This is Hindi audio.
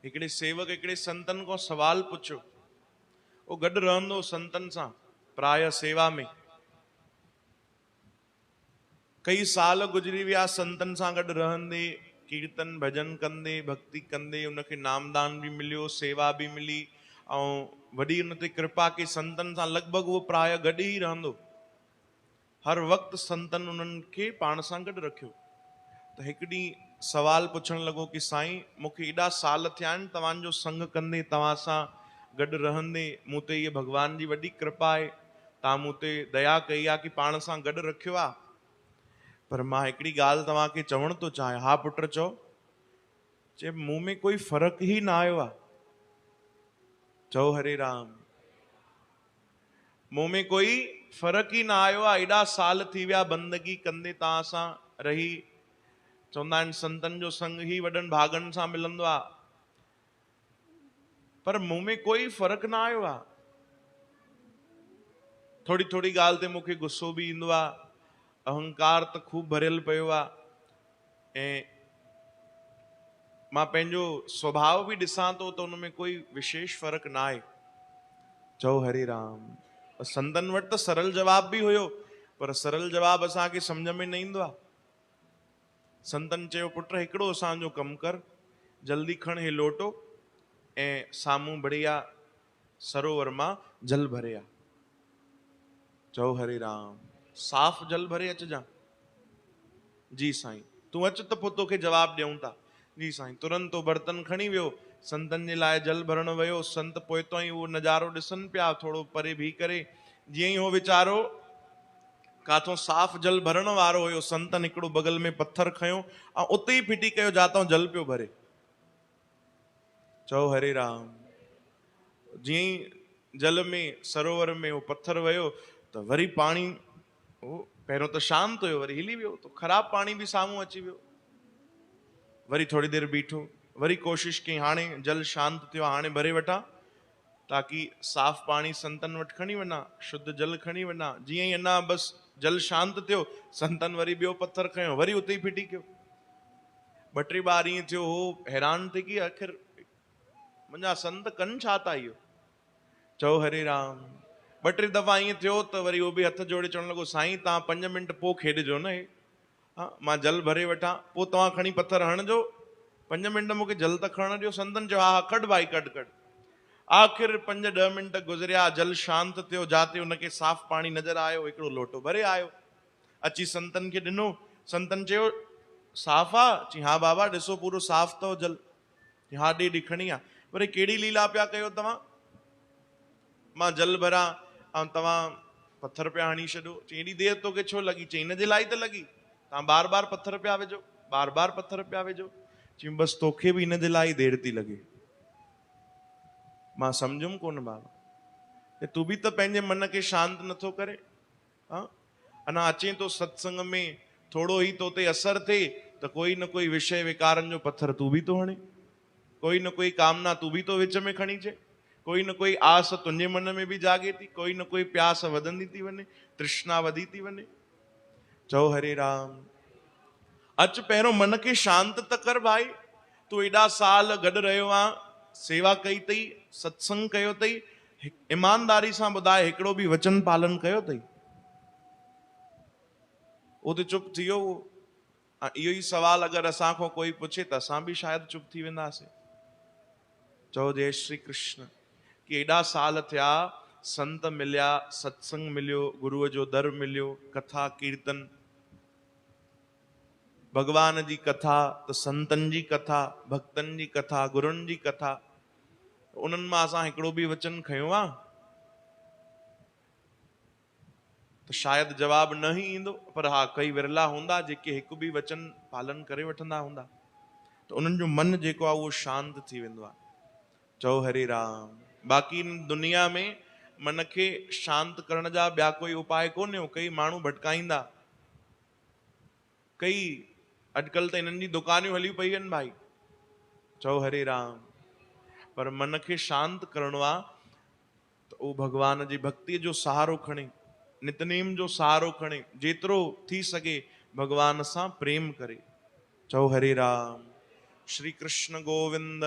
हिकिड़े सेवक हिकिड़े संतन को सवाल पुछो। वो गॾु रहंदो संतन सां प्राय सेवा में, कई साल गुजरी विया संतन सां गॾु रहंदे, कीर्तन भजन कंदे, भक्ति कंदे, उनखे नामदान भी मिलियो, सेवा भी मिली, ऐं वॾी उन ते कृपा की संतन सां लॻभॻि उहो प्राय गॾु ई रहंदो। हर वक़्तु संतन उन्हनि खे पाण सां गॾु रखियो। त हिकु ॾींहुं सवाल पुछण लॻो कि साईं, मूंखे एॾा साल थिया आहिनि तव्हांजो संग कंदे, तव्हां सां गॾु रहंदे, मूं ते इहा भॻवान जी वॾी कृपा आहे, तव्हां मूं ते दया कई आहे कि पाण सां गॾु रखियो आहे। पर मां हिकिड़ी ॻाल्हि तव्हांखे चवण थो चाहियां। हा पुट चओ। चए मूं में कोई फ़र्क़ु ई न आयो आहे। चओ हरे राम। मूं में कोई फ़र्क़ु ई न आयो आहे। एॾा साल थी विया बंदगी कंदे तव्हां सां रही। चवंदा आहिनि संतन जो संग ही वॾनि भागनि सां मिलंदो आहे, पर मूं में कोई फ़र्क़ु न आयो आहे। थोड़ी थोड़ी ॻाल्हि ते मूंखे गुस्सो बि ईंदो आहे, अहंकार त खूब भरियल पियो आहे, ऐं मां पंहिंजो स्वभाव बि ॾिसां थो त उन में कोई विशेष फ़र्क़ु न आहे। चओ हरे राम। संतन वटि त सरल जवाब बि हुयो, पर सरल जवाब असांखे सम्झ में न ईंदो आहे। संतन चयो पुट हिकिड़ो असांजो कमु कर, जल्दी खण हे लोटो ऐं साम्हूं बढ़िया सरोवर मां जल भरे आ। चओ हरे राम। साफ़ जल भरे अचजां। जी साईं। तूं अच त पोइ तोखे जवाब ॾियूं था। जी साईं। तुरंत वो बर्तन खणी वियो, संतन जे लाइ जल भरण वियो। संत पोइतो ई उहो नज़ारो ॾिसनि पिया, थोरो परे बीह करे। जीअं ई हो वीचारो काथों साफ़ जल भरण वारो हुयो, संतन हिकिड़ो बगल में पत्थर खयो ऐं उते ई फिटी कयो जातां जल पियो भरे। चओ हरे राम। जीअं ई जल में सरोवर में वो पत्थर वियो त वरी पाणी, पहिरियों त शांत हुयो, वरी हिली वियो, तो ख़राब पाणी बि साम्हूं अची वियो। वरी थोड़ी देर बीठो, वरी कोशिश कई हाणे जल शांत थियो, हाणे भरे वठां ताकि साफ़ पाणी संतन वटि खणी वञा, शुद्ध जल खणी वञा। जीअं ई अञा बस जल शांत थियो, संतन वरी ॿियो पत्थर खयो, वरी उते ई फिटी कयो। 2-3 बार ईअं थियो। हो हैरान थी कि आखिर मुंहिंजा संत कनि छा था इहो। चओ हरे राम। 2-3 दफ़ा ईअं थियो त वरी उहो बि हथ जोड़े चवण लॻो, साईं तव्हां 5 मिंट पोइ खेॾिजो न, हे मां जल भरे वठां, पोइ तव्हां खणी पत्थर हणिजो, 5 मिंट मूंखे जल त खणण ॾियो। संतन चयो हा कढ भाई कढ। आखिर 5-10 मिंट गुज़रिया, जल शांत थियो, जाते उनखे साफ़ पाणी नज़र आयो, हिकिड़ो लोटो भरे आयो। अची संतन खे ॾिनो। संतन चयो साफ़ आहे? चई हा बाबा ॾिसो पूरो साफ़ अथव जल। हा ॾे खणी आ। वरी कहिड़ी लीला पिया कयो तव्हां? मां जल भरां ऐं तव्हां पत्थर पिया हणी छॾो। चई एॾी देरि तोखे छो लॻी? चई हिन जे लाइ त लॻी, तव्हां बार बार पत्थर पिया विझो, बार बार पत्थर पिया विझो। चई बसि तोखे बि हिन जे लाइ देरि थी लॻे। मां सम्झुमि कोन बाबा, तूं बि त पंहिंजे मन खे शांत नथो करे। अञा अचे तो सत्संग में, थोड़ो ई तो ते असर थिए त कोई न कोई विषय विकारनि जो पत्थर तूं बि तो हणे, कोई न कोई कामना तूं बि तो विच में खणी अचे, कोई न कोई आस तुंहिंजे मन में बि जागे थी, कोई न कोई प्यास वधंदी थी वञे, तृष्णा वधी थी वञे। चओ हरे राम। अच पहिरियों मन खे शांत त कर भाई। तूं एॾा साल गॾु रहियो आ, सेवा कई अथई, सत्संग कयो अथई, ईमानदारी सां ॿुधाए हिकिड़ो बि वचन पालन कयो अथई? वो तो चुप थी वियो। इहो ई सवाल अगरि असां खां कोई पुछे त असां बि शायदि चुप थी वेंदासीं। चओ जय श्री कृष्ण। कि एॾा साल थिया, संत मिलिया, सत्संग मिलियो, गुरुअ जो दर मिलियो, कथा कीर्तन, भगवान जी कथा, त संतन जी कथा, भक्तन जी कथा, गुरुनि जी कथा, उन्हनि मां असां हिकिड़ो बि वचन खयो आहे? तो शायदि जवाब न ही ईंदो। पर हा कई विरला हूंदा जेके हिकु बि वचन पालन करे वठंदा हूंदा, तो उन्हनि जो मन जेको आहे उहो शांत थी वेंदो आहे। चओ हरे राम। बाक़ी इन दुनिया में मन खे शांत करण जा ॿिया कोई उपाय कोन्हे। कई माण्हू भटकाईंदा, कई अॼुकल्ह त इन्हनि जी दुकानियूं हली पई आहिनि भाई। चओ हरे राम। पर मन खे शांत करणो आहे त उहो भगवान जी भक्ति जो सहारो खणे, नितनेम जो सहारो खणे, जेतिरो थी सके भगवान सां प्रेम करे। चओ हरे राम। श्री कृष्ण गोविंद।